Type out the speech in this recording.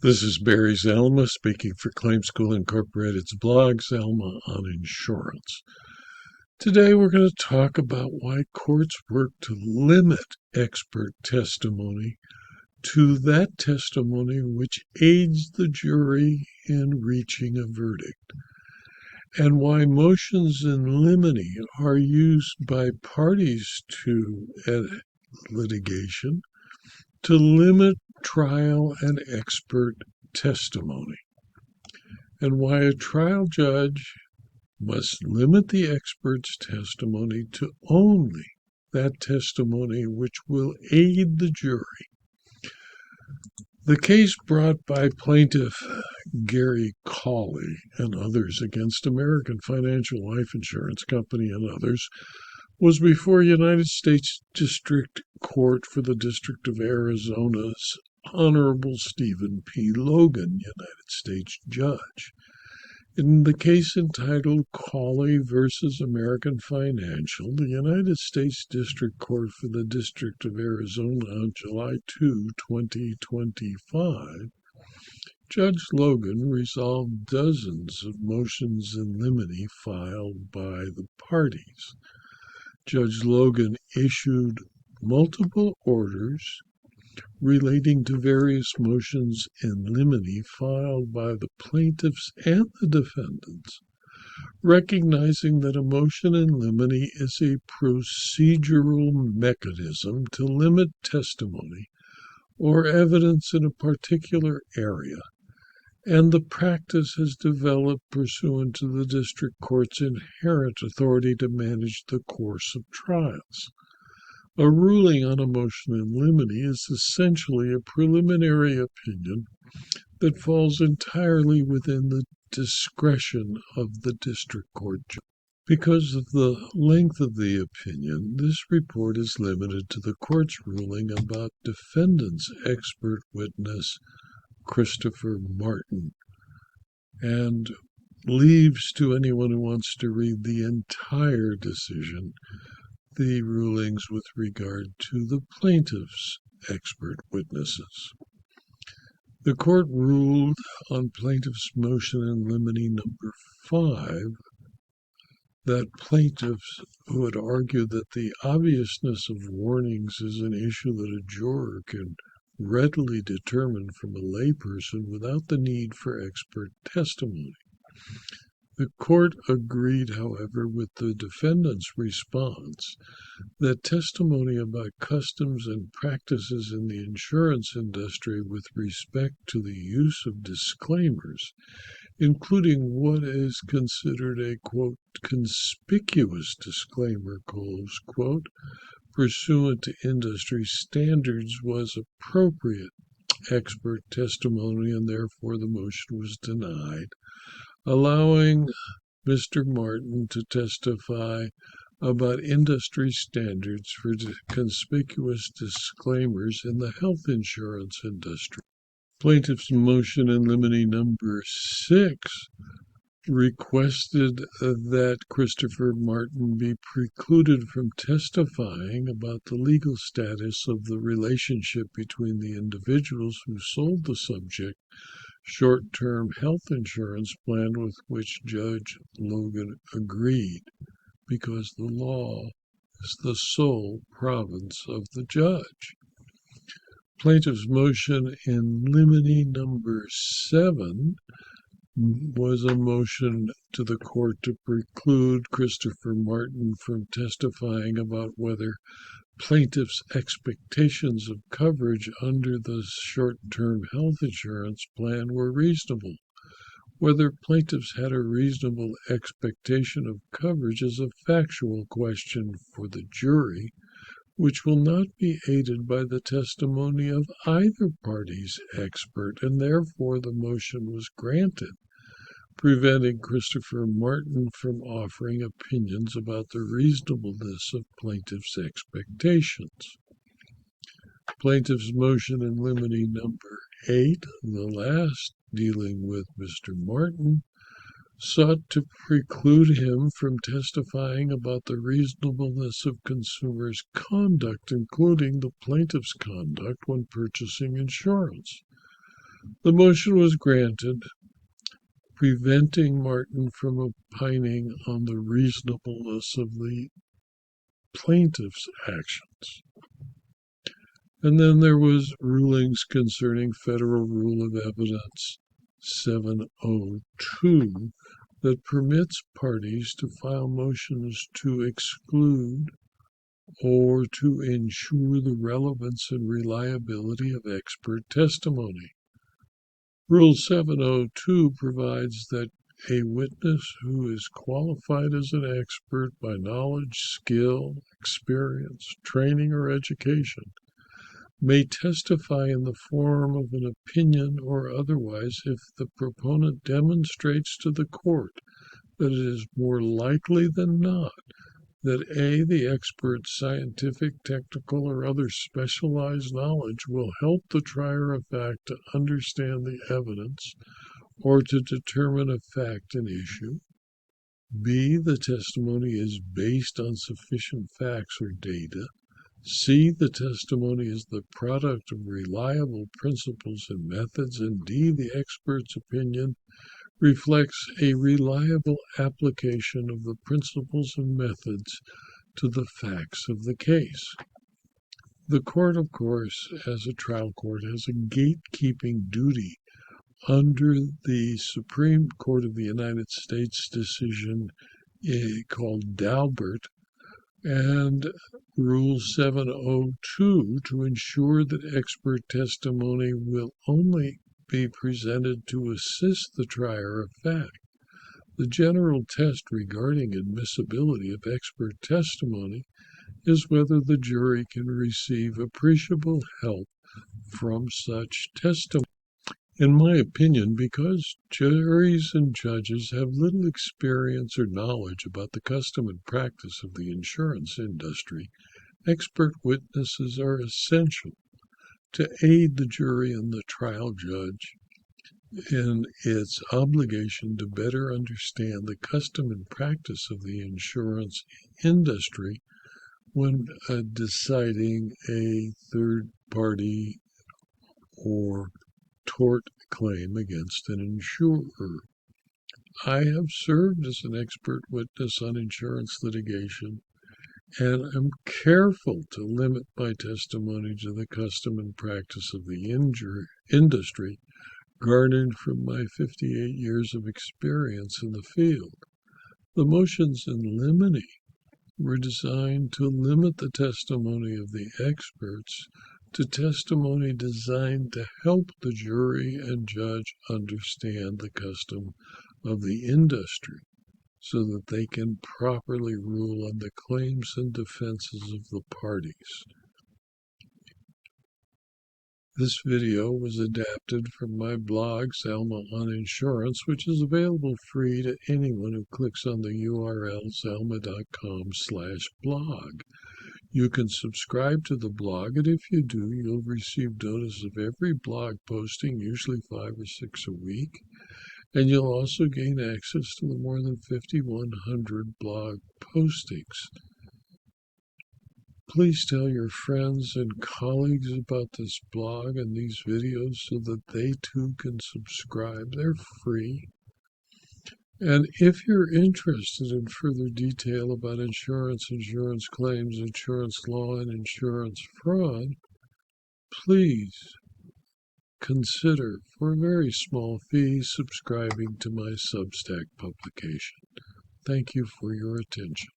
This is Barry Zalma speaking for Claim School Incorporated's blog, Zalma on Insurance. Today we're going to talk about why courts work to limit expert testimony to that testimony which aids the jury in reaching a verdict, and why motions in limine are used by parties to litigation to limit trial and expert testimony, and why a trial judge must limit the expert's testimony to only that testimony which will aid the jury. The case brought by Plaintiff Gary Cawley and others against American Financial Life Insurance Company and others was before United States District Court for the District of Arizona's Honorable Stephen P. Logan, United States Judge. In the case entitled Cawley v. American Financial, the United States District Court for the District of Arizona on July 2, 2025, Judge Logan resolved dozens of motions in limine filed by the parties. Judge Logan issued multiple orders relating to various motions in limine filed by the plaintiffs and the defendants, recognizing that a motion in limine is a procedural mechanism to limit testimony or evidence in a particular area, and the practice has developed pursuant to the district court's inherent authority to manage the course of trials. A ruling on a motion in limine is essentially a preliminary opinion that falls entirely within the discretion of the district court judge. Because of the length of the opinion, this report is limited to the court's ruling about defendant's expert witness, Christopher Martin, and leaves to anyone who wants to read the entire decision the rulings with regard to the plaintiff's expert witnesses. The court ruled on plaintiff's motion in limine number 5 that plaintiffs who had argued that the obviousness of warnings is an issue that a juror can readily determine from a layperson without the need for expert testimony. The court agreed, however, with the defendant's response that testimony about customs and practices in the insurance industry with respect to the use of disclaimers, including what is considered a, quote, conspicuous disclaimer, close quote, pursuant to industry standards, was appropriate expert testimony, and therefore the motion was denied, allowing Mr. Martin to testify about industry standards for conspicuous disclaimers in the health insurance industry. Plaintiff's motion in limine number 6 requested that Christopher Martin be precluded from testifying about the legal status of the relationship between the individuals who sold the subject short-term health insurance plan with which Judge Logan agreed, because the law is the sole province of the judge. Plaintiff's motion in limine number 7 was a motion to the court to preclude Christopher Martin from testifying about whether plaintiff's expectations of coverage under the short-term health insurance plan were reasonable. Whether plaintiffs had a reasonable expectation of coverage is a factual question for the jury, which will not be aided by the testimony of either party's expert, and therefore the motion was granted, preventing Christopher Martin from offering opinions about the reasonableness of plaintiff's expectations. Plaintiff's motion in limine number 8, the last dealing with Mr. Martin, sought to preclude him from testifying about the reasonableness of consumers' conduct, including the plaintiff's conduct when purchasing insurance. The motion was granted, preventing Martin from opining on the reasonableness of the plaintiff's actions. And then there was rulings concerning Federal Rule of Evidence 702 that permits parties to file motions to exclude or to ensure the relevance and reliability of expert testimony. Rule 702 provides that a witness who is qualified as an expert by knowledge, skill, experience, training, or education may testify in the form of an opinion or otherwise if the proponent demonstrates to the court that it is more likely than not that A, the expert's scientific, technical, or other specialized knowledge will help the trier of fact to understand the evidence or to determine a fact and issue. B, the testimony is based on sufficient facts or data. C, the testimony is the product of reliable principles and methods. And D, the expert's opinion reflects a reliable application of the principles and methods to the facts of the case. The court, of course, as a trial court, has a gatekeeping duty under the Supreme Court of the United States decision called Daubert and Rule 702 to ensure that expert testimony will only be presented to assist the trier of fact. The general test regarding admissibility of expert testimony is whether the jury can receive appreciable help from such testimony. In my opinion, because juries and judges have little experience or knowledge about the custom and practice of the insurance industry, expert witnesses are essential to aid the jury and the trial judge in its obligation to better understand the custom and practice of the insurance industry when deciding a third party or tort claim against an insurer. I have served as an expert witness on insurance litigation and am careful to limit my testimony to the custom and practice of the industry garnered from my 58 years of experience in the field. The motions in limine were designed to limit the testimony of the experts to testimony designed to help the jury and judge understand the custom of the industry so that they can properly rule on the claims and defenses of the parties. This video was adapted from my blog, Zalma on Insurance, which is available free to anyone who clicks on the URL zalma.com/blog. You can subscribe to the blog, and if you do, you'll receive notice of every blog posting, usually 5 or 6 a week, and you'll also gain access to the more than 5,100 blog postings. Please tell your friends and colleagues about this blog and these videos so that they too can subscribe. They're free. And if you're interested in further detail about insurance, insurance claims, insurance law, and insurance fraud, please consider, for a very small fee, subscribing to my Substack publication. Thank you for your attention.